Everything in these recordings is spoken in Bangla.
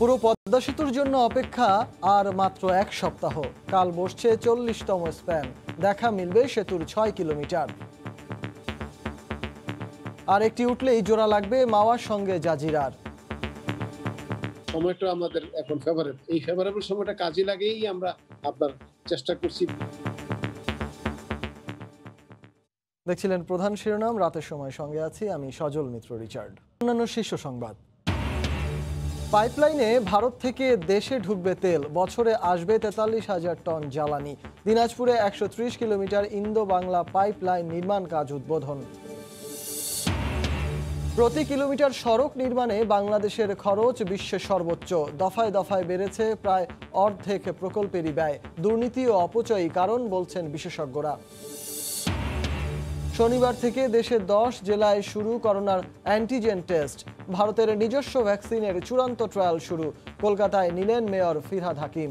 পুরো পদ্মা সেতুর জন্য অপেক্ষা আর মাত্র এক সপ্তাহ। কাল বসছে 40তম স্প্যান। দেখা মিলবে সেতুর 6 কিলোমিটার। আর একটি উঠলেই জোড়া লাগবে মাওয়ার সঙ্গে জাজিরার। সময়টা আমাদের এখন ফেভারেবল, এই ফেভারেবল সময়টা কাজে লাগেই আমরা আপনার চেষ্টা করছি। দেখছিলেন প্রধান শিরোনাম, রাতের সময় সঙ্গে আছি আমি সজল মিত্র রিচার্ড। অন্যান্য শীর্ষ সংবাদ। পাইপলাইনে ভারত থেকে দেশে ঢুকবে তেল, বছরে আসবে 43,000 টন জ্বালানি। দিনাজপুরে 130 কিলোমিটার ইন্দো বাংলা পাইপলাইন নির্মাণ কাজ উদ্বোধন। প্রতি কিলোমিটার সড়ক নির্মাণে বাংলাদেশের খরচ বিশ্বের সর্বোচ্চ। দফায় দফায় বেড়েছে প্রায় অর্ধেক প্রকল্পেরই ব্যয়। দুর্নীতি ও অপচয়ই কারণ বলছেন বিশেষজ্ঞরা। শনিবার থেকে দেশের 10 জেলায় শুরু করোনার অ্যান্টিজেন টেস্ট। ভারতের নিজস্ব ভ্যাকসিনের চূড়ান্ত ট্রায়াল শুরু। কলকাতায় নিলেন মেয়র ফিরহাদ হাকিম।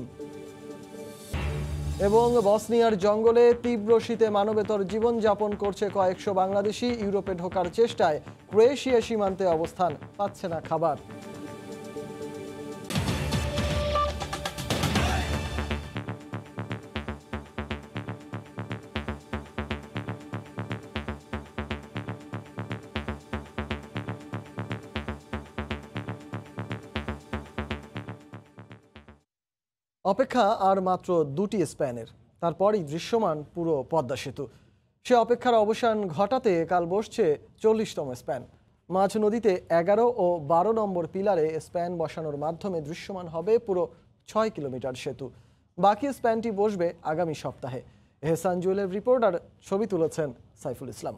এবং বসনিয়ার জঙ্গলে তীব্র শীতে মানবেতর জীবনযাপন করছে কয়েকশো বাংলাদেশি। ইউরোপে ঢোকার চেষ্টায় ক্রোয়েশিয়া সীমান্তে অবস্থান, পাচ্ছে না খাবার। অপেক্ষা আর মাত্র 2টি স্প্যানের, তারপরই দৃশ্যমান পুরো পদ্মা সেতু। সে অপেক্ষার অবসান ঘটাতে কাল বসছে 40তম স্প্যান। মাঝ নদীতে 11 ও 12 নম্বর পিলারে স্প্যান বসানোর মাধ্যমে দৃশ্যমান হবে পুরো 6 কিলোমিটার সেতু। বাকি স্প্যানটি বসবে আগামী সপ্তাহে। এহসান জুয়েলের রিপোর্ট আর ছবি তুলেছেন সাইফুল ইসলাম।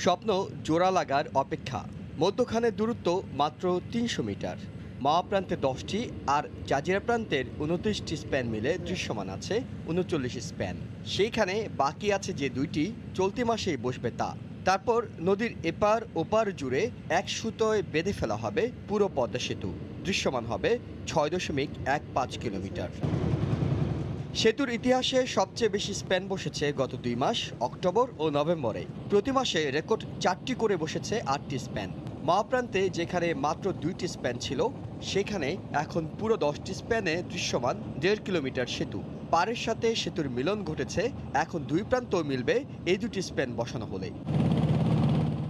স্বপ্ন জোড়া লাগার অপেক্ষা। মধ্যখানের দূরত্ব মাত্র 300 মিটার। মাওয়া প্রান্তে 10টি আর জাজিরা প্রান্তের 29টি স্প্যান মিলে দৃশ্যমান আছে 39 স্প্যান। সেইখানে বাকি আছে যে 2টি, চলতি মাসেই বসবে তা। তারপর নদীর এপার ওপার জুড়ে এক সুতোয় বেঁধে ফেলা হবে পুরো পদ্মা সেতু। দৃশ্যমান হবে 6.15 কিলোমিটার। সেতুর ইতিহাসে সবচেয়ে বেশি স্প্যান বসেছে গত 2 মাস অক্টোবর ও নভেম্বরে। প্রতি মাসে রেকর্ড 4টি করে বসেছে 8টি স্প্যান। মাওয়া প্রান্তে যেখানে মাত্র 2টি স্প্যান ছিল, সেখানে এখন পুরো 10টি স্প্যানে দৃশ্যমান 1.5 কিলোমিটার সেতু। পাড়ের সাথে সেতুর মিলন ঘটেছে। এখন 2 প্রান্ত মিলবে এই 2টি স্প্যান বসানো হলে।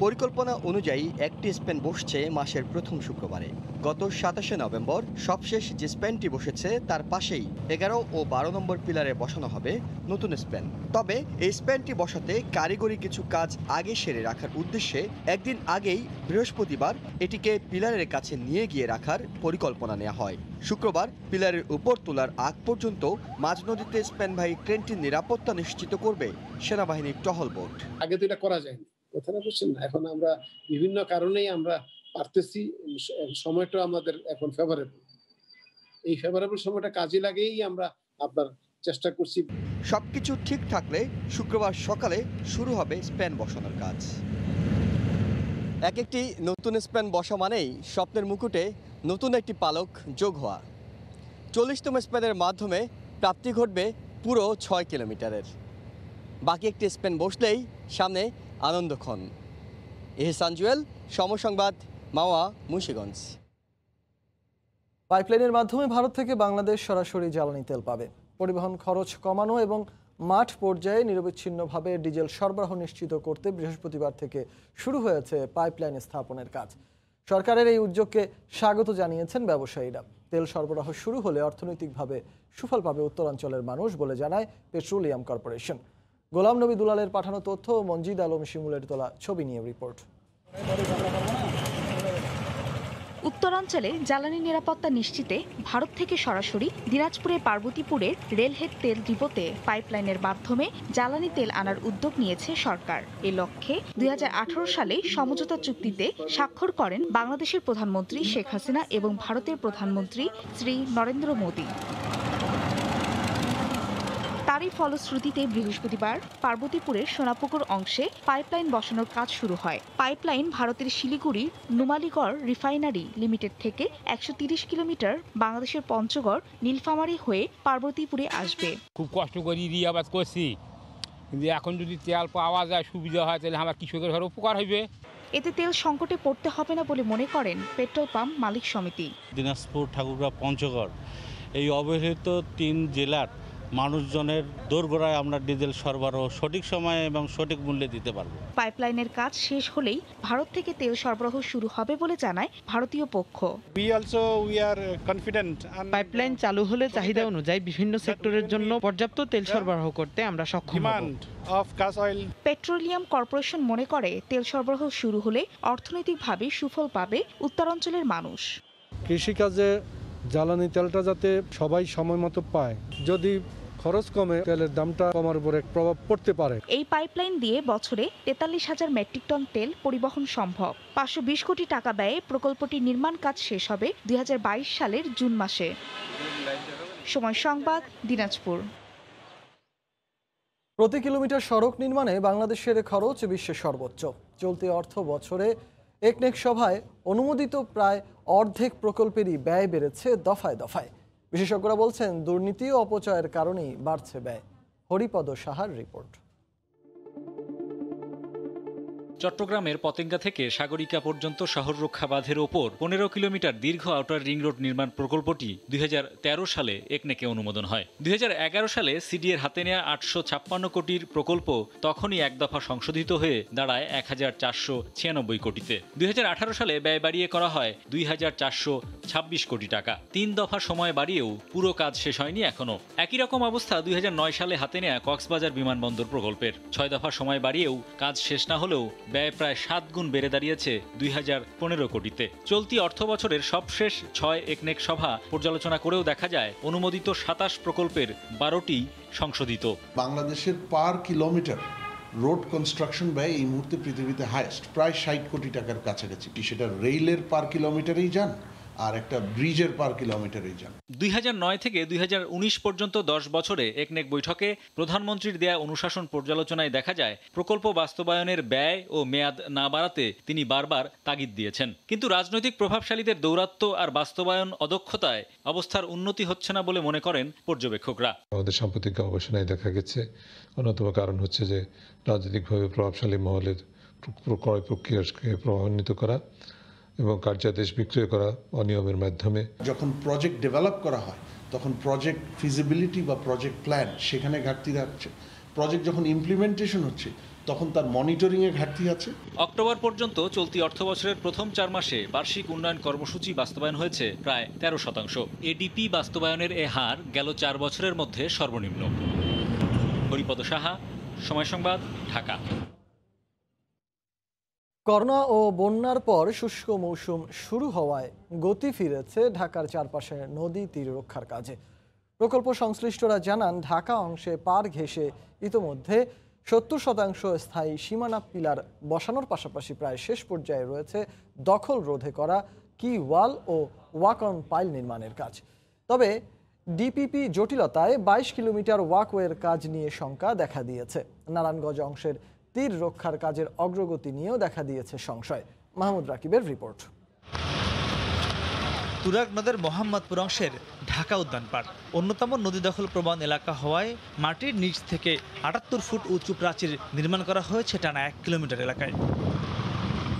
পরিকল্পনা অনুযায়ী একটি স্প্যান বসছে মাসের প্রথম শুক্রবারে। গত 27শে নভেম্বর সবশেষ যে স্প্যানটি বসেছে তার পাশেই 11 ও 12 নম্বর পিলারে বসানো হবে নতুন স্প্যান। তবে এই স্প্যানটি বসাতে কারিগরি কিছু কাজ আগে সেরে রাখার উদ্দেশ্যে একদিন আগেই বৃহস্পতিবার এটিকে পিলারের কাছে নিয়ে গিয়ে রাখার পরিকল্পনা নেওয়া হয়। শুক্রবার পিলারের উপর তোলার আগ পর্যন্ত মাঝ নদীতে স্প্যানবাহী ট্রেনটির নিরাপত্তা নিশ্চিত করবে সেনাবাহিনীর টহল বোট। আগে তো এটা করা যায়নি, কথাটা বুঝছেন না। এখন আমরা বিভিন্ন কারণেই আমরা পারতেছি, সময়টা আমাদের এখন ফেভারেবল, এই ফেভারেবল সময়টা কাজে লাগেই আমরা আপনার চেষ্টা করছি। সবকিছু ঠিক থাকলে শুক্রবার সকালে শুরু হবে স্প্যান বসানোর কাজ। একটি নতুন স্প্যান বসা মানেই স্বপ্নের মুকুটে নতুন একটি পালক যোগ হওয়া। 40তম স্প্যানের মাধ্যমে প্রাপ্তি ঘটবে পুরো 6 কিলোমিটারের। বাকি একটি স্প্যান বসলেই সামনে আনন্দক্ষণ। এহসান জুয়েল, সময় সংবাদ, মাওয়া, মুন্সিগঞ্জ। পাইপলাইনের মাধ্যমে ভারত থেকে বাংলাদেশ সরাসরি জ্বালানি তেল পাবে। পরিবহন খরচ কমানো এবং মাঠ পর্যায়ে নিরবিচ্ছিন্নভাবে ডিজেল সরবরাহ নিশ্চিত করতে বৃহস্পতিবার থেকে শুরু হয়েছে পাইপলাইন স্থাপনের কাজ। সরকারের এই উদ্যোগকে স্বাগত জানিয়েছেন ব্যবসায়ীরা। তেল সরবরাহ শুরু হলে অর্থনৈতিকভাবে সুফল পাবে উত্তরাঞ্চলের মানুষ বলে জানায় পেট্রোলিয়াম কর্পোরেশন। গোলাম নবী দুলালের পাঠানো তথ্য ও মঞ্জিদ আলম শিমুলের তোলা ছবি নিয়ে রিপোর্ট। উত্তরাঞ্চলে জ্বালানি নিরাপত্তা নিশ্চিতে ভারত থেকে সরাসরি দিনাজপুরের পার্বতীপুরের রেলহেড তেল ডিপোতে পাইপলাইনের মাধ্যমে জ্বালানি তেল আনার উদ্যোগ নিয়েছে সরকার। এ লক্ষ্যে 2018 সালে সমঝোতা চুক্তিতে স্বাক্ষর করেন বাংলাদেশের প্রধানমন্ত্রী শেখ হাসিনা এবং ভারতের প্রধানমন্ত্রী শ্রী নরেন্দ্র মোদী। তারই ফলশ্রুতিতে বৃহস্পতিবার পার্বতীপুরের সোনাপুকুর অংশে পাইপলাইন বসানোর কাজ শুরু হয়। পাইপলাইন ভারতের শিলিগুড়ির নুমালীগড় রিফাইনারি লিমিটেড থেকে 130 কিলোমিটার বাংলাদেশের পঞ্চগড় নীলফামারী হয়ে পার্বতীপুরে আসবে। খুব কষ্ট করে রিয়াবাদ করছি, কিন্তু এখন যদি তেল পাওয়া যায় সুবিধা হয় তাহলে আমার কৃষকের ঘরে উপকার হইবে। এতে তেল সংকটে পড়তে হবে না বলে মনে করেন পেট্রোল পাম্প মালিক সমিতি। দিনাজপুর, ঠাকুরগাঁও, পঞ্চগড় এই অবহেলিত 3 জেলার মানুষজনের দোরগোড়ায় আমরা ডিজেল সরবরাহ সঠিক সময়ে এবং সঠিক মূল্যে দিতে পারব। পাইপলাইনের কাজ শেষ হলেই ভারত থেকে তেল সরবরাহ শুরু হবে বলে জানায় ভারতীয় পক্ষ। পাইপলাইন চালু হলে চাহিদা অনুযায়ী বিভিন্ন সেক্টরের জন্য পর্যাপ্ত তেল সরবরাহ করতে আমরা সক্ষম হব। পেট্রোলিয়াম কর্পোরেশন মনে করে তেল সরবরাহ শুরু হলে অর্থনৈতিকভাবে সুফল পাবে উত্তরাঞ্চলের মানুষ। কৃষিকাজে জ্বালানি তেলটা যাতে সবাই সময় মতো পায়, যদি খরচ কমে তেলের দামটা কমার উপরে প্রভাব পড়তে পারে। এই পাইপলাইন দিয়ে বছরে 43,000 মেট্রিক টন তেল পরিবহন সম্ভব। 520 কোটি টাকা ব্যয়ে প্রকল্পটি নির্মাণ কাজ শেষ হবে 2022 সালের জুন মাসে। সময় সংবাদ, দিনাজপুর। প্রতি কিলোমিটার সড়ক নির্মাণে বাংলাদেশের খরচ বিশ্বের সর্বোচ্চ। চলতি অর্থ বছরে একনেক সভায় অনুমোদিত প্রায় অর্ধেক প্রকল্পেরই ব্যয় বেড়েছে দফায় দফায়। বিশেষজ্ঞরা বলছেন দুর্নীতি ও অপচয়ের কারণেই বাড়ছে ব্যয়। হরিপদ সাহার রিপোর্ট। চট্টগ্রামের পতেঙ্গা থেকে সাগরিকা পর্যন্ত শহর রক্ষা বাঁধের ওপর 15 কিলোমিটার দীর্ঘ আউটার রিং রোড নির্মাণ প্রকল্পটি 2013 সালে একনেকে অনুমোদন হয়। 2011 সালে সিডিএর হাতে নেওয়া 856 কোটির প্রকল্প তখনই এক দফা সংশোধিত হয়ে দাঁড়ায় 1496 কোটিতে। 2018 সালে ব্যয় বাড়িয়ে করা হয় 2426 কোটি টাকা। 3 দফা সময় বাড়িয়েও পুরো কাজ শেষ হয়নি এখনো। একই রকম অবস্থা 2009 সালে হাতে নেওয়া কক্সবাজার বিমানবন্দর প্রকল্পের। 6 দফা সময় বাড়িয়েও কাজ শেষ না হলেও ব্যয় প্রায় 7 গুণ বেড়ে দাঁড়িয়েছে 2015 কোটিতে। চলতি অর্থ বছরের সবশেষ 6 একনেক সভা পর্যালোচনা করেও দেখা যায় অনুমোদিত 27 প্রকল্পের 12টি সংশোধিত। বাংলাদেশের পার কিলোমিটার রোড কনস্ট্রাকশন ব্যয় এই মুহূর্তে পৃথিবীতে হাইয়েস্ট, প্রায় 60 কোটি টাকার কাছাকাছি। সেটা রেলের পার কিলোমিটারেই যান আর একটা ব্রিজের পার কিলোমিটারেই যান। 2009 থেকে 2019 পর্যন্ত 10 বছরে একনেক বৈঠকে প্রধানমন্ত্রীর দেয়া অনুশাসন পর্যালোচনায় দেখা যায় প্রকল্প বাস্তবায়নের ব্যয় ও মেয়াদ না বাড়াতে তিনি বারবার তাগিদ দিয়েছেন। কিন্তু রাজনৈতিক প্রভাবশালীদের দৌরাত্ম্য আর বাস্তবায়ন অদক্ষতায় অবস্থার উন্নতি হচ্ছে না বলে মনে করেন পর্যবেক্ষকরা। আমাদের সাম্প্রতিক গবেষণায় দেখা গেছে অন্যতম কারণ হচ্ছে যে রাজনৈতিকভাবে প্রভাবশালী মহলের ক্রয় প্রক্রিয়াকে প্রভাবান্বিত করা এবং কার্যাদেশ বিক্রয় করা অনিয়মের মাধ্যমে। যখন প্রজেক্ট ডেভেলপ করা হয় তখন প্রজেক্ট ফিজিবিলিটি বা প্রজেক্ট প্ল্যান সেখানে ঘাটতি থাকছে। প্রজেক্ট যখন ইমপ্লিমেন্টেশন হচ্ছে তখন তার মনিটরিংয়ে ঘাটতি আছে। অক্টোবর পর্যন্ত চলতি অর্থবছরের প্রথম 4 মাসে বার্ষিক উন্নয়ন কর্মসূচি বাস্তবায়ন হয়েছে প্রায় 13%। এডিপি বাস্তবায়নের এ হার গেল 4 বছরের মধ্যে সর্বনিম্ন। হরিপদ সাহা, সময় সংবাদ, ঢাকা। করোনা ও বন্যার পর শুষ্ক মৌসুম শুরু হওয়ায় গতি ফিরেছে ঢাকার চারপাশে নদী তীর রক্ষার কাজে। প্রকল্প সংশ্লিষ্টরা জানান ঢাকা অংশে পার ঘেঁষে ইতোমধ্যে 70% স্থায়ী সীমানা পিলার বসানোর পাশাপাশি প্রায় শেষ পর্যায়ে রয়েছে দখল রোধে করা কি ওয়াল ও ওয়াক অন পাইল নির্মাণের কাজ। তবে ডিপিপি জটিলতায় 22 কিলোমিটার ওয়াকওয়ের কাজ নিয়ে শঙ্কা দেখা দিয়েছে। নারায়ণগঞ্জ অংশের তীর রক্ষার কাজের অগ্রগতি নিয়েও দেখা দিয়েছে সংশয়। মাহমুদ রাকিবের রিপোর্ট। তুরাগ নদের মোহাম্মদপুর অংশের ঢাকা উদ্যান পার্ক অন্যতম নদী দখল প্রবণ এলাকা হওয়ায় মাটির নিচ থেকে 78 ফুট উঁচু প্রাচীর নির্মাণ করা হয়েছে টানা 1 কিলোমিটার এলাকায়।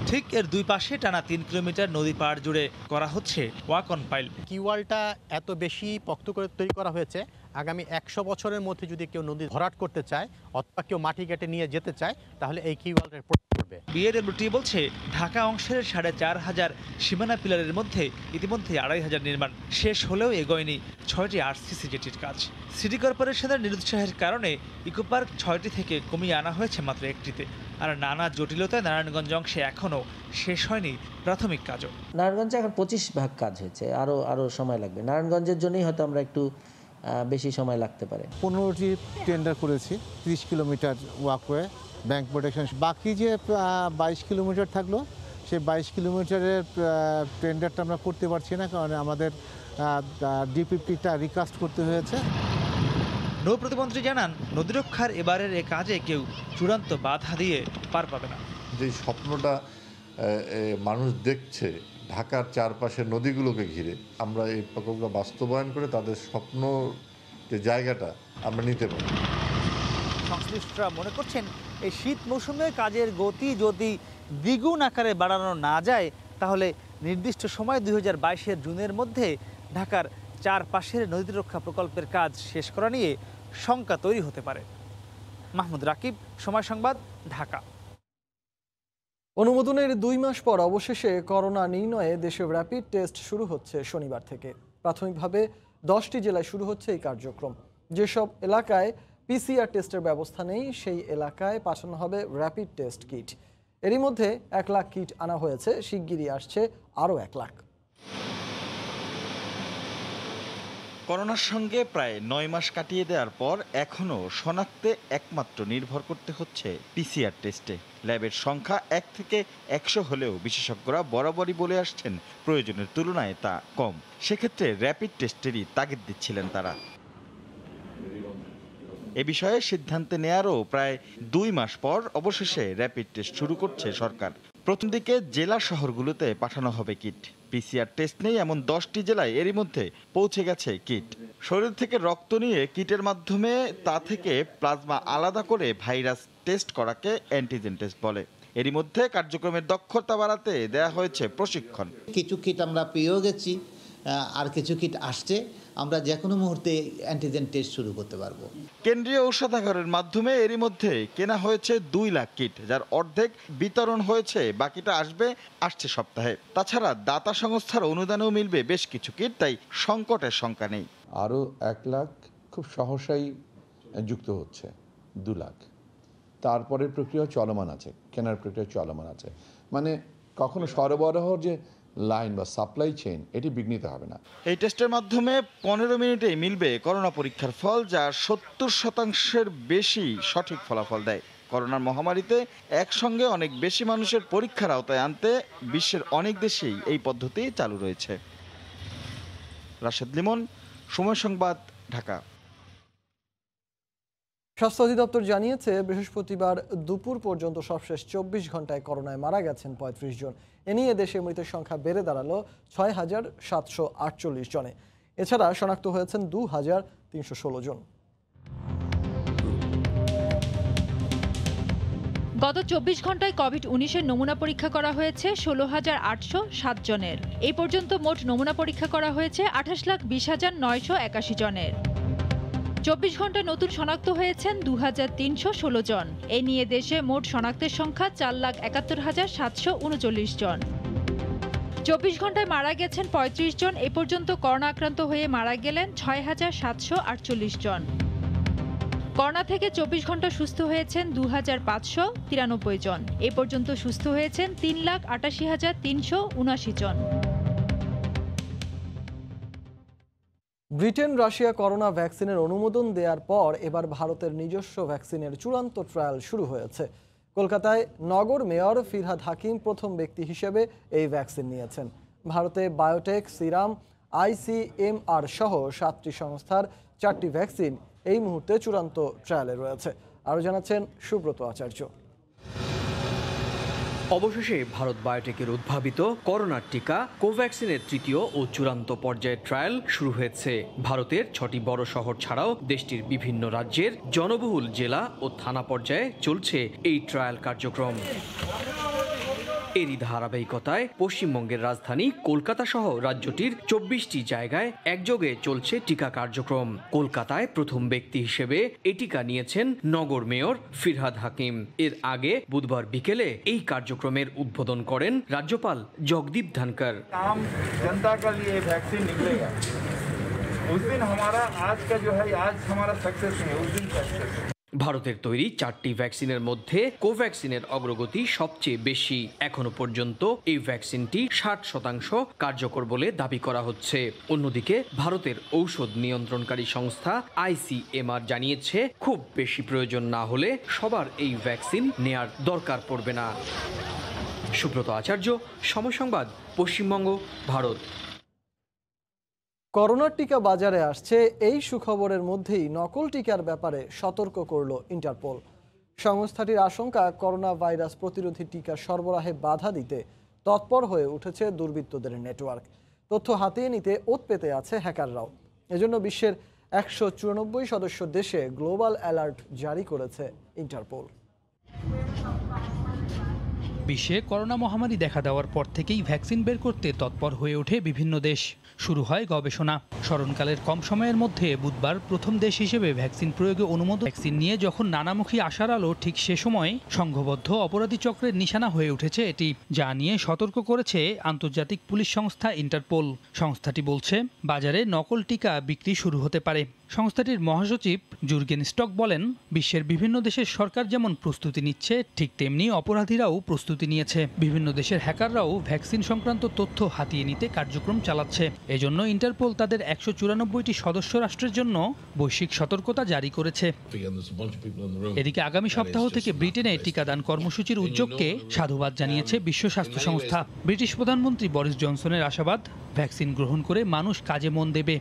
ঠিক এর দুই পাশে টানা 3 কিলোমিটার নদী পাড় জুড়ে করা হচ্ছে ওয়াক অন পাইল। কিওয়ালটা এত বেশি পক্ত করে তৈরি করা হয়েছে, আগামী 100 বছরের মধ্যে যদি কেউ নদী ভরাট করতে চায় অথবা কেউ মাটি কেটে নিয়ে যেতে চায় তাহলে এই কিওয়ালটার প্রয়োজন পড়বে। বিএডব্লিউটি বলছে ঢাকা অংশের 5,500 সীমানা পিলারের মধ্যে ইতিমধ্যে 2,500 নির্মাণ শেষ হলেও এগোয়নি 6টি আরসিসি জেটির কাজ। সিটি কর্পোরেশনের নিরুৎসাহের কারণে ইকো পার্ক 6টি থেকে কমিয়ে আনা হয়েছে মাত্র 1টিতে। আর নানা জটিলতায় নারায়ণগঞ্জ অংশে এখনও শেষ হয়নি প্রাথমিক কাজও। নারায়ণগঞ্জে এখন 25% কাজ হয়েছে, আরও সময় লাগবে। নারায়ণগঞ্জের জন্যই হয়তো আমরা একটু বেশি সময় লাগতে পারে। 15টি টেন্ডার করেছি, 30 কিলোমিটার ওয়াকওয়ে, ব্যাংক প্রোটেকশন। বাকি যে 22 কিলোমিটার থাকলো সেই 22 কিলোমিটারের টেন্ডারটা আমরা করতে পারছি না, কারণ আমাদের ডিপিপিটা রিকাস্ট করতে হয়েছে। নৌ প্রতিমন্ত্রী জানান নদী রক্ষার এবারের এ কাজে কেউ চূড়ান্ত বাধা দিয়ে পার পাবে না। যে স্বপ্নটা মানুষ দেখছে ঢাকার চারপাশের নদীগুলোকে ঘিরে, আমরা এই প্রকল্প বাস্তবায়ন করে তাদের স্বপ্ন যে জায়গাটা আমরা নিতে পারি। সংশ্লিষ্টরা মনে করছেন এই শীত মৌসুমে কাজের গতি যদি দ্বিগুণ আকারে বাড়ানো না যায় তাহলে নির্দিষ্ট সময় 2022-এর জুনের মধ্যে ঢাকার চারপাশের নদী রক্ষা প্রকল্পের কাজ শেষ করা নিয়ে শঙ্কা তৈরি হতে পারে। মাহমুদ রাকিব, সময় সংবাদ, ঢাকা। অনুমোদনের 2 মাস পর অবশেষে করোনা নির্ণয়ে দেশে র্যাপিড টেস্ট শুরু হচ্ছে শনিবার থেকে। প্রাথমিকভাবে 10টি জেলায় শুরু হচ্ছে এই কার্যক্রম। যেসব এলাকায় পিসিআর টেস্টের ব্যবস্থা নেই সেই এলাকায় পাঠানো হবে র্যাপিড টেস্ট কিট। এরই মধ্যে 1 লাখ কিট আনা হয়েছে, শিগগিরই আসছে আরও 1 লাখ। করোনার সঙ্গে প্রায় 9 মাস কাটিয়ে দেওয়ার পর এখনও শনাক্তে একমাত্র নির্ভর করতে হচ্ছে পিসিআর টেস্টে। ল্যাবের সংখ্যা 1 থেকে 100 হলেও বিশেষজ্ঞরা বরাবরই বলে আসছেন প্রয়োজনের তুলনায় তা কম। সেক্ষেত্রে র্যাপিড টেস্টেরই তাগিদ দিচ্ছিলেন তারা। এ বিষয়ে সিদ্ধান্তে নেয়ারও প্রায় 2 মাস পর অবশেষে র্যাপিড টেস্ট শুরু করছে সরকার। প্রথম দিকে জেলা শহরগুলোতে পাঠানো হবে কিট। পিসিআর টেস্ট নেই এমন 10টি জেলায় এরই মধ্যে পৌঁছে গেছে কিট। শরীর থেকে রক্ত নিয়ে কিটের মাধ্যমে তা থেকে প্লাজমা আলাদা করে ভাইরাস টেস্ট করাকে অ্যান্টিজেন টেস্ট বলে। এরই মধ্যে কার্যক্রমের দক্ষতা বাড়াতে দেয়া হয়েছে প্রশিক্ষণ। কিছু কিট আমরা পেয়েও গেছি, আর কিছু কিট আসছে। আমরা যে কোনো মুহূর্তে অ্যান্টিজেন টেস্ট শুরু করতে পারবো। কেন্দ্রীয় ঔষধাগারের মাধ্যমে এরই মধ্যে কেনা হয়েছে 2 লাখ কিট, যার অর্ধেক বিতরণ হয়েছে, বাকিটা আসছে সপ্তাহে। তাছাড়া দাতা সংস্থার অনুদানেও মিলবে বেশ কিছু কিট, তাই সংকটের শঙ্কা নেই। আরও 1 লাখ খুব সহসাই যুক্ত হচ্ছে, 2 লাখ। তারপরের প্রক্রিয়া চলমান আছে, কেনার প্রক্রিয়া চলমান আছে। মানে কখনো সরবরাহর যে লাইন বা সাপ্লাই চেইন এটি বিঘ্নিত হবে না। এই টেস্টের মাধ্যমে 15 মিনিটেই মিলবে করোনা পরীক্ষার ফল, যা 70% বেশি সঠিক ফলাফল দেয়। করোনার মহামারীতে একসঙ্গে অনেক বেশি মানুষের পরীক্ষার আওতায় আনতে বিশ্বের অনেক দেশেই এই পদ্ধতি চালু রয়েছে। রাশেদ লিমন, সময় সংবাদ, ঢাকা। স্বাস্থ্য অধিদপ্তর জানিয়েছে বৃহস্পতিবার দুপুর পর্যন্ত সবশেষ 24 ঘন্টায় করোনায় মারা গেছেন 35 জন। এ নিয়ে দেশে মৃতের সংখ্যা বেড়ে দাঁড়ালো 6,748 জনে। এছাড়া শনাক্ত হয়েছেন 2,316 জন। গত 24 ঘন্টায় কোভিড-19-এর নমুনা পরীক্ষা করা হয়েছে 16,807 জনের। এই পর্যন্ত মোট নমুনা পরীক্ষা করা হয়েছে 28,20,981 জনের। 24 ঘন্টায় নতুন শনাক্ত হয়েছেন 2,316 জন। এ নিয়ে দেশে মোট শনাক্তের সংখ্যা 4,71,739 জন। 24 ঘন্টায় মারা গেছেন 35 জন। এ পর্যন্ত করোনা আক্রান্ত হয়ে মারা গেলেন 6,748 জন। করোনা থেকে 24 ঘন্টা সুস্থ হয়েছেন 2,593 জন। এ পর্যন্ত সুস্থ হয়েছেন 3,88,379 জন। ব্রিটেন রাশিয়া করোনা ভ্যাকসিনের অনুমোদন দেওয়ার পর এবার ভারতের নিজস্ব ভ্যাকসিনের চূড়ান্ত ট্রায়াল শুরু হয়েছে। কলকাতায় নগর মেয়র ফিরহাদ হাকিম প্রথম ব্যক্তি হিসেবে এই ভ্যাকসিন নিয়েছেন। ভারতে বায়োটেক, সিরাম, ICMR সহ 7টি সংস্থার 4টি ভ্যাকসিন এই মুহূর্তে চূড়ান্ত ট্রায়ালে রয়েছে। আরও জানাচ্ছেন সুব্রত আচার্য। অবশেষে ভারত বায়োটেকের উদ্ভাবিত করোনার টিকা কোভ্যাক্সিনের তৃতীয় ও চূড়ান্ত পর্যায়ের ট্রায়াল শুরু হয়েছে। ভারতের 6টি বড় শহর ছাড়াও দেশটির বিভিন্ন রাজ্যের জনবহুল জেলা ও থানা পর্যায়ে চলছে এই ট্রায়াল কার্যক্রম। এরই ধারাবাহিকতায় পশ্চিমবঙ্গের রাজধানী কলকাতা সহ রাজ্যটির 24টি জায়গায় একযোগে চলছে টিকা কার্যক্রম। কলকাতায় প্রথম ব্যক্তি হিসেবে এই টিকা নিয়েছেন নগর মেয়র ফিরহাদ হাকিম। এর আগে বুধবার বিকেলে এই কার্যক্রমের উদ্বোধন করেন রাজ্যপাল জগদীপ ধনকর। जनता का लिए वैक्सीन निकलेगा उस दिन हमारा आज का जो है आज हमारा सक्सेस है उस दिन सक्सेस। ভারতের তৈরি 4টি ভ্যাকসিনের মধ্যে কোভ্যাক্সিনের অগ্রগতি সবচেয়ে বেশি। এখনো পর্যন্ত এই ভ্যাকসিনটি 60% কার্যকর বলে দাবি করা হচ্ছে। অন্যদিকে ভারতের ঔষধ নিয়ন্ত্রণকারী সংস্থা ICMR জানিয়েছে খুব বেশি প্রয়োজন না হলে সবার এই ভ্যাকসিন নেয়ার দরকার পড়বে না। সুব্রত আচার্য, সময় সংবাদ, পশ্চিমবঙ্গ, ভারত। করোনার টিকা বাজারে আসছে, এই সুখবরের মধ্যেই নকল টিকার ব্যাপারে সতর্ক করল ইন্টারপোল। সংস্থাটির আশঙ্কা করোনা ভাইরাস প্রতিরোধী টিকা সরবরাহে বাধা দিতে তৎপর হয়ে উঠেছে দুর্বৃত্তদের নেটওয়ার্ক। তথ্য হাতিয়ে নিতে ওত পেতে আছে হ্যাকাররাও। এজন্য বিশ্বের 194 সদস্য দেশে গ্লোবাল অ্যালার্ট জারি করেছে ইন্টারপোল। বিশ্বে করোনা মহামারী দেখা দেওয়ার পর থেকেই ভ্যাকসিন বের করতে তৎপর হয়ে ওঠে বিভিন্ন দেশ। শুরু হয় গবেষণা। স্মরণকালের কম সময়ের মধ্যে বুধবার প্রথম দেশ হিসেবে ভ্যাকসিন প্রয়োগে অনুমোদন। ভ্যাকসিন নিয়ে যখন নানামুখী আশার আলো, ঠিক সে সময় সংঘবদ্ধ অপরাধী চক্রের নিশানা হয়ে উঠেছে এটি, যা নিয়ে সতর্ক করেছে আন্তর্জাতিক পুলিশ সংস্থা ইন্টারপোল। সংস্থাটি বলছে বাজারে নকল টিকা বিক্রি শুরু হতে পারে। সংস্থাটির মহাসচিব জুর্গেন স্টক বলেন, বিশ্বের বিভিন্ন দেশের সরকার যেমন প্রস্তুতি নিচ্ছে, ঠিক তেমনি অপরাধীরাও প্রস্তুতি নিয়েছে। বিভিন্ন দেশের হ্যাকাররাও ভ্যাকসিন সংক্রান্ত তথ্য হাতিয়ে নিতে কার্যক্রম চালাচ্ছে। এজন্য ইন্টারপোল তাদের 194টি সদস্য রাষ্ট্রের জন্য বৈশ্বিক সতর্কতা জারি করেছে। এদিকে আগামী সপ্তাহ থেকে ব্রিটেনে টিকাদান কর্মসূচির উদ্যোগকে সাধুবাদ জানিয়েছে বিশ্ব স্বাস্থ্য সংস্থা। ব্রিটিশ প্রধানমন্ত্রী বরিস জনসনের আশাবাদ, ভ্যাকসিন গ্রহণ করে মানুষ কাজে মন দেবে।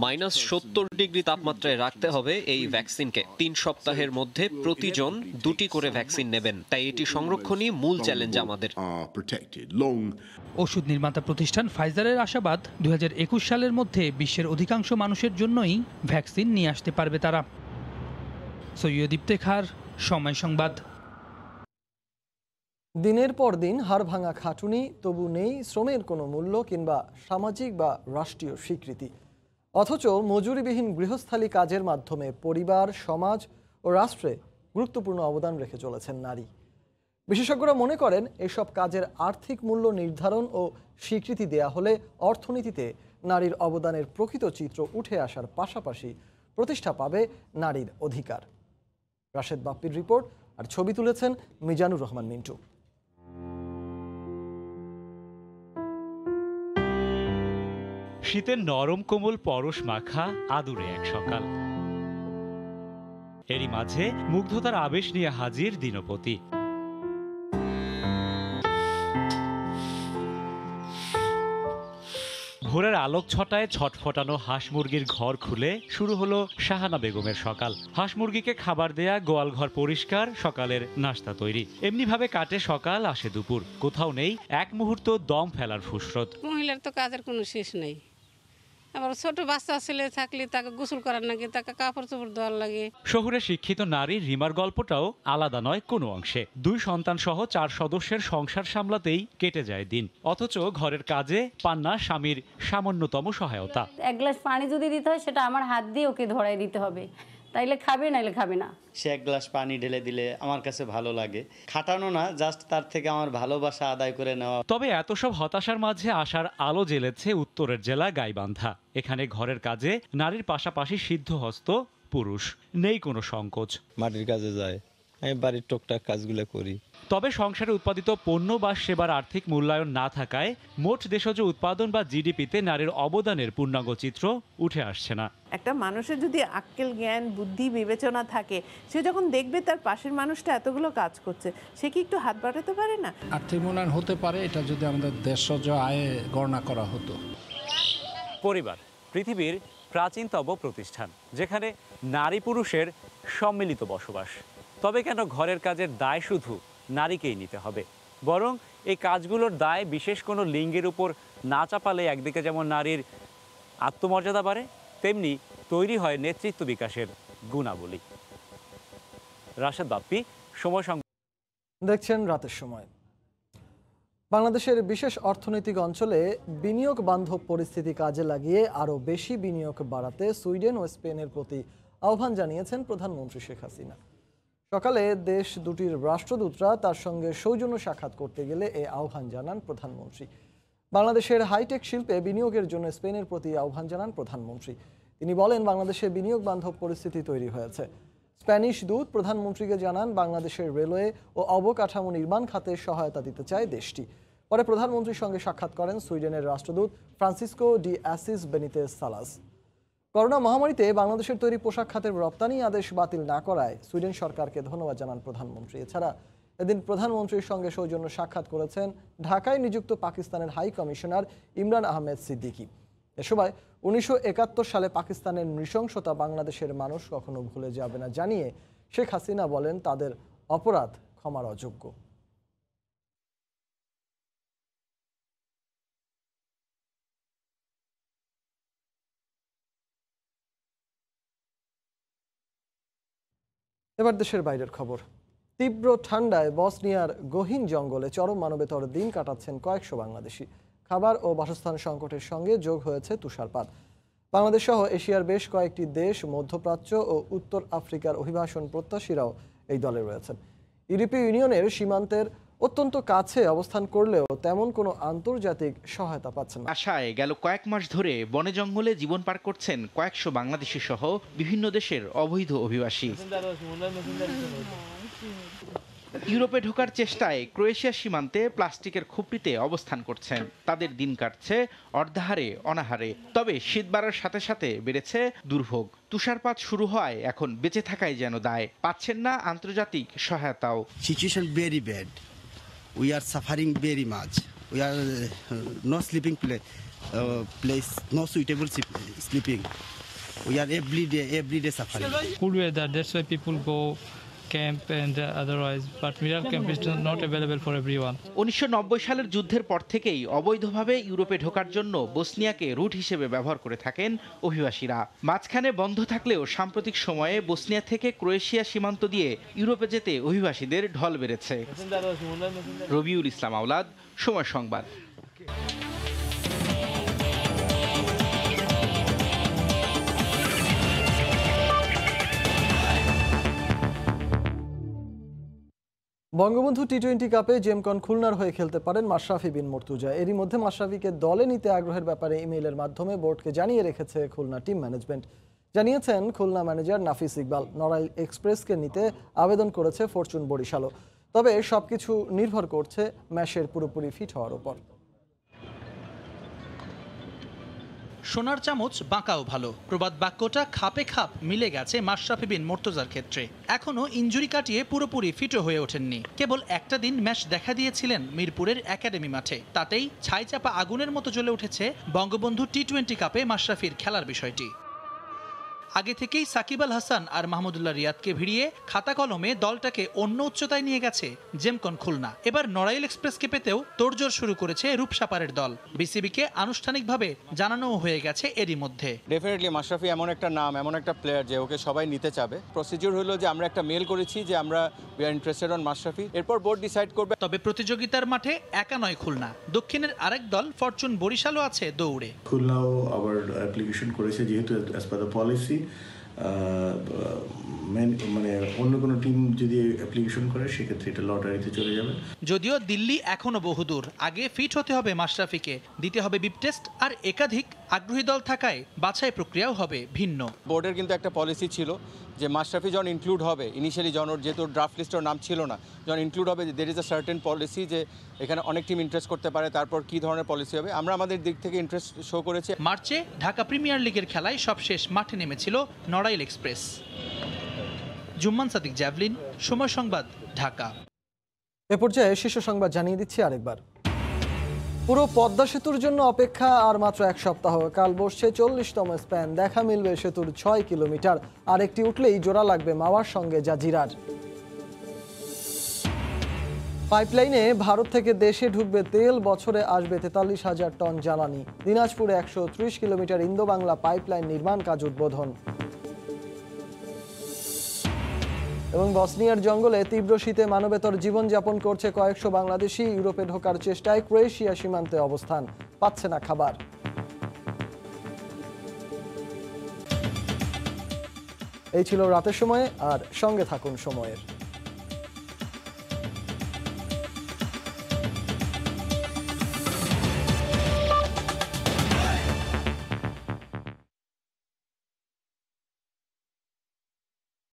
-70 ডিগ্রি তাপমাত্রায় রাখতে হবে এই ভ্যাকসিনকে। 3 সপ্তাহের মধ্যে প্রতিজন 2টি করে ভ্যাকসিন নেবেন, তাই এটি সংরক্ষণই মূল চ্যালেঞ্জ আমাদের। ওষুধ নির্মাতা প্রতিষ্ঠান ফাইজারের আশাবাদ, 2021 সালের মধ্যে বিশ্বের অধিকাংশ মানুষের জন্যই ভ্যাকসিন নিয়ে আসতে পারবে তারা। সৈয়দ ইফতেখার, সময় সংবাদ। দিনের পর দিন হাড় ভাঙা খাটুনি, তবু নেই শ্রমের কোনো মূল্য কিংবা সামাজিক বা রাষ্ট্রীয় স্বীকৃতি। অথচ মজুরিবিহীন গৃহস্থালী কাজের মাধ্যমে পরিবার, সমাজ ও রাষ্ট্রে গুরুত্বপূর্ণ অবদান রেখে চলেছেন নারী। বিশেষজ্ঞরা মনে করেন, এসব কাজের আর্থিক মূল্য নির্ধারণ ও স্বীকৃতি দেয়া হলে অর্থনীতিতে নারীর অবদানের প্রকৃত চিত্র উঠে আসার পাশাপাশি প্রতিষ্ঠা পাবে নারীর অধিকার। রাশেদ বাপ্পির রিপোর্ট আর ছবি তুলেছেন মিজানুর রহমান মিন্টু। শীতের নরম কোমল পরশ মাখা আদুরে এক সকাল, এরই মাঝে মুগ্ধতার আবেশ নিয়ে হাজির দিনপতি। ভোরের আলোক ছটায় ছটফটানো হাঁস মুরগির ঘর খুলে শুরু হলো শাহানা বেগমের সকাল। হাঁস মুরগিকে খাবার দেয়া, গোয়াল ঘর পরিষ্কার, সকালের নাস্তা তৈরি, এমনি ভাবে কাটে সকাল, আসে দুপুর। কোথাও নেই এক মুহূর্ত দম ফেলার ফুসরত। মহিলার তো কাজের কোনো শেষ নেই। আবার ছোট বাচ্চা ছেলে থাকলে তাকে গোসল করার লাগে, তাকে কাপড় চোপড় দেওয়ার লাগে। শহুরে শিক্ষিত নারী রিমার গল্পটাও আলাদা নয় কোনো অংশে। 2 সন্তান সহ 4 সদস্যের সংসার সামলাতেই কেটে যায় দিন, অথচ ঘরের কাজে পান না স্বামীর সামান্যতম সহায়তা। 1 গ্লাস পানি যদি দিতে হয়, সেটা আমার হাত দিয়ে ওকে ধরাই দিতে হবে, তাইলে খাবে, নাইলে খাবে না। সে 1 গ্লাস পানি ঢেলে দিলে আমার কাছে ভালো লাগে। খাটানো না, জাস্ট তার থেকে আমার ভালোবাসা আদায় করে নেওয়া। তবে এত সব হতাশার মাঝে আশার আলো জ্বেলেছে উত্তরের জেলা গাইবান্ধা। এখানে ঘরের কাজে নারীর পাশাপাশি সিদ্ধহস্ত পুরুষ, নেই কোনো সংকোচ। মাটির কাজে যায়, আমি বাড়ির টুকটাক কাজগুলো করি। তবে সংসারে উৎপাদিত পণ্য বা সেবার আর্থিক মূল্যায়ন না থাকায় মোট দেশজ উৎপাদন বা জিডিপিতে নারীর অবদানের পূর্ণাঙ্গ চিত্র উঠে আসছে না। একটা মানুষের যদি আক্কেল, জ্ঞান, বুদ্ধি, বিবেচনা থাকে, সে যখন দেখবে তার পাশের মানুষটা এতগুলো কাজ করছে, সে কি একটু হাত বাড়াতে পারে না? আর্থিক মূল্যায়ন হতে পারে এটা যদি আমাদের দেশজ আয়ে গণনা করা হতো। পরিবার পৃথিবীর প্রাচীনতম প্রতিষ্ঠান, যেখানে নারী পুরুষের সম্মিলিত বসবাস। তবে কেন ঘরের কাজের দায় শুধু নারীকেই নিতে হবে? বরং এই কাজগুলোর দায় বিশেষ কোনো লিঙ্গের উপর না চাপালে একদিকে যেমন নারীর আত্মমর্যাদা বাড়ে, তেমনি তৈরি হয় নেতৃত্ব বিকাশের গুণাবলী। রাশেদ বাপ্পি, সময় সংবাদ। দেখছেন রাতের সময়। বাংলাদেশের বিশেষ অর্থনৈতিক অঞ্চলে বিনিয়োগ বান্ধব পরিস্থিতি কাজে লাগিয়ে আরও বেশি বিনিয়োগ বাড়াতে সুইডেন ও স্পেনের প্রতি আহ্বান জানিয়েছেন প্রধানমন্ত্রী শেখ হাসিনা। সকালে দেশ দুটির রাষ্ট্রদূতরা তার সঙ্গে সৌজন্য সাক্ষাৎ করতে গেলে এ আহ্বান জানান প্রধানমন্ত্রী। বাংলাদেশের হাইটেক শিল্পে বিনিয়োগের জন্য স্পেনের প্রতি আহ্বান জানান প্রধানমন্ত্রী। তিনি বলেন, বাংলাদেশে বিনিয়োগ বান্ধব পরিস্থিতি তৈরি হয়েছে। স্প্যানিশ দূত প্রধানমন্ত্রীকে জানান, বাংলাদেশের রেলওয়ে ও অবকাঠামো নির্মাণ খাতে সহায়তা দিতে চায় দেশটি। পরে প্রধানমন্ত্রীর সঙ্গে সাক্ষাৎ করেন সুইডেনের রাষ্ট্রদূত ফ্রান্সিসকো ডি অ্যাসিস বেনিতেজ সালাস। করোনা মহামারীতে বাংলাদেশের তৈরি পোশাক খাতের রপ্তানি আদেশ বাতিল না করায় সুইডেন সরকারকে ধন্যবাদ জানান প্রধানমন্ত্রী। এছাড়া এদিন প্রধানমন্ত্রীর সঙ্গে সৌজন্য সাক্ষাৎ করেছেন ঢাকায় নিযুক্ত পাকিস্তানের হাই কমিশনার ইমরান আহমেদ সিদ্দিকী। এ সময় 1971 সালে পাকিস্তানের নৃশংসতা বাংলাদেশের মানুষ কখনো ভুলে যাবে না জানিয়ে শেখ হাসিনা বলেন, তাদের অপরাধ ক্ষমার অযোগ্য। এবার দেশের বাইরের খবর। তীব্র ঠান্ডায় বসনিয়ার গহীন জঙ্গলে চরম মানবেতর দিন কাটাচ্ছেন কয়েকশো বাংলাদেশি। খাবার ও বাসস্থান সংকটের সঙ্গে যোগ হয়েছে তুষারপাত। বাংলাদেশ সহ এশিয়ার বেশ কয়েকটি দেশ, মধ্যপ্রাচ্য ও উত্তর আফ্রিকার অভিবাসন প্রত্যাশীরাও এই দলে রয়েছেন। ইউরোপীয় ইউনিয়নের সীমান্তের অত্যন্ত কাছে অবস্থান করলেও তেমন কোনো আন্তর্জাতিক সহায়তা পাচ্ছেন না। আশায় গেল কয়েক মাস ধরে বনে জঙ্গলে জীবন পার করছেন কয়েকশো বাংলাদেশি সহ বিভিন্ন দেশের অবৈধ অভিবাসী। ইউরোপে ঢোকার চেষ্টায় ক্রোয়েশিয়া সীমান্তে প্লাস্টিকের খুপড়িতে অবস্থান করছেন। তাদের দিন কাটছে অর্ধাহারে অনাহারে। তবে শীত বাড়ার সাথে সাথে বেড়েছে দুর্ভোগ। তুষারপাত শুরু হয় এখন বেঁচে থাকাই যেন দায়। পাচ্ছেন না আন্তর্জাতিক সহায়তাও। Situation very bad. We are suffering very much. We are no sleeping place, no suitable sleeping. We are every day suffering. Cool weather, that's why people go camp and otherwise, but Mirar camp is not available for everyone. 1990 সালের যুদ্ধের পর থেকেই অবৈধভাবে ইউরোপে ঢোকার জন্য বসনিয়াকে রুট হিসেবে ব্যবহার করে থাকেন অভিবাসীরা। মাঝখানে বন্ধ থাকলেও সাম্প্রতিক সময়ে বসনিয়া থেকে ক্রোয়েশিয়া সীমান্ত দিয়ে ইউরোপে যেতে অভিবাসীদের ঢল বেড়েছে। রবিউল ইসলাম আওলাদ, সময় সংবাদ। বঙ্গবন্ধু টি-20 কাপে জেমকন খুলনার হয়ে খেলতে পারেন মাশরাফি বিন মুর্তজা। এরই মধ্যে মাশরাফিকে দলে নিতে আগ্রহের ব্যাপারে ইমেইলের মাধ্যমে বোর্ডকে জানিয়ে রেখেছে খুলনা টিম ম্যানেজমেন্ট। জানিয়েছেন খুলনা ম্যানেজার নাফিস ইকবাল। নড়াইল এক্সপ্রেসকে নিতে আবেদন করেছে ফরচুন বরিশালও। তবে সবকিছু নির্ভর করছে ম্যাচের পুরোপুরি ফিট হওয়ার উপর। সোনার চামচ বাঁকাও ভালো, প্রবাদ বাক্যটা খাপে খাপ মিলে গেছে মাশরাফি বিন মুর্তজার ক্ষেত্রে। এখনও ইনজুরি কাটিয়ে পুরোপুরি ফিটও হয়ে ওঠেননি। কেবল একটা দিন ম্যাচ দেখা দিয়েছিলেন মিরপুরের একাডেমি মাঠে। তাতেই ছাইচাপা আগুনের মতো জ্বলে উঠেছে বঙ্গবন্ধু টি-20 কাপে মাশরাফির খেলার বিষয়টি। আগে থেকেই সাকিব আল হাসান আর মাহমুদুল্লাহ রিয়াদকে ভিড়িয়ে খাতা কলমে দলটাকে অন্য উচ্চতায় নিয়ে গেছে জেমকন খুলনা। এবার নড়াইল এক্সপ্রেসকে পেতেও তোড়জোড় শুরু করেছে রূপসাপারের দল। বিসিবিকে আনুষ্ঠানিকভাবে জানানোও হয়ে গেছে এরই মধ্যে। ডেফিনেটলি মাশরাফি এমন একটা নাম, এমন একটা প্লেয়ার যে ওকে সবাই নিতে চাবে। প্রসিডিউর হলো যে আমরা একটা মেল করেছি যে আমরা we are interested on Mashrafe. এরপর বোর্ড ডিসাইড করবে। তবে প্রতিযোগিতার মাঠে একা নয় খুলনা, দক্ষিণের আরেক দল ফরচুন বরিশালও আছে দৌড়ে। খুলনাও আবার অ্যাপ্লিকেশন করেছে, যেহেতু অ্যাজ পার দ্য পলিসি মানে অন্য কোনো টিম যদি অ্যাপ্লিকেশন করে সেক্ষেত্রে এটা লটারিতে চলে যাবে। যদিও দিল্লি এখনো বহুদূর। আগে ফিট হতে হবে মাশরাফিকে, দিতে হবে বিপ টেস্ট, আর একাধিক আগ্রহী দল থাকায় বাছাই প্রক্রিয়াও হবে ভিন্ন। বোর্ডের কিন্তু একটা পলিসি ছিল যে মাশরাফি যখন ইনক্লুড হবে, ইনিশিয়ালি যখন যেহেতু ড্রাফট লিস্টের নাম ছিল না, যখন ইনক্লুড হবে there is a certain policy যে এখানে অনেক টিম ইন্টারেস্ট করতে পারে। তারপর কি ধরনের পলিসি হবে আমরা আমাদের দিক থেকে ইন্টারেস্ট শো করেছে। মার্চে ঢাকা প্রিমিয়ার লিগের খেলায় সবশেষ মাঠে নেমেছিল নড়াইল এক্সপ্রেস। জুম্মান সাদিক, জ্যাভলিন, সময় সংবাদ, ঢাকা। এ পর্যায়ে শীর্ষ সংবাদ জানিয়ে দিচ্ছি আরেকবার। পুরো পদ্মা সেতুর জন্য অপেক্ষা আর মাত্র এক সপ্তাহ। কাল বসছে 40তম স্প্যান। দেখা মিলবে সেতুর 6 কিলোমিটার। আর একটি উঠলেই জোড়া লাগবে মাওয়ার সঙ্গে জাজিরার। পাইপলাইনে ভারত থেকে দেশে ঢুকবে তেল, বছরে আসবে 43,000 টন জ্বালানি। দিনাজপুরে 130 কিলোমিটার ইন্দো বাংলা পাইপলাইন নির্মাণ কাজ উদ্বোধন। এবং বসনিয়ার জঙ্গলে তীব্র শীতে মানবেতর জীবনযাপন করছে কয়েকশো বাংলাদেশি। ইউরোপে ঢোকার চেষ্টায় ক্রোয়েশিয়া সীমান্তে অবস্থান, পাচ্ছে না খাবার। এই ছিল রাতের সময়ে, আর সঙ্গে থাকুন সময়ের।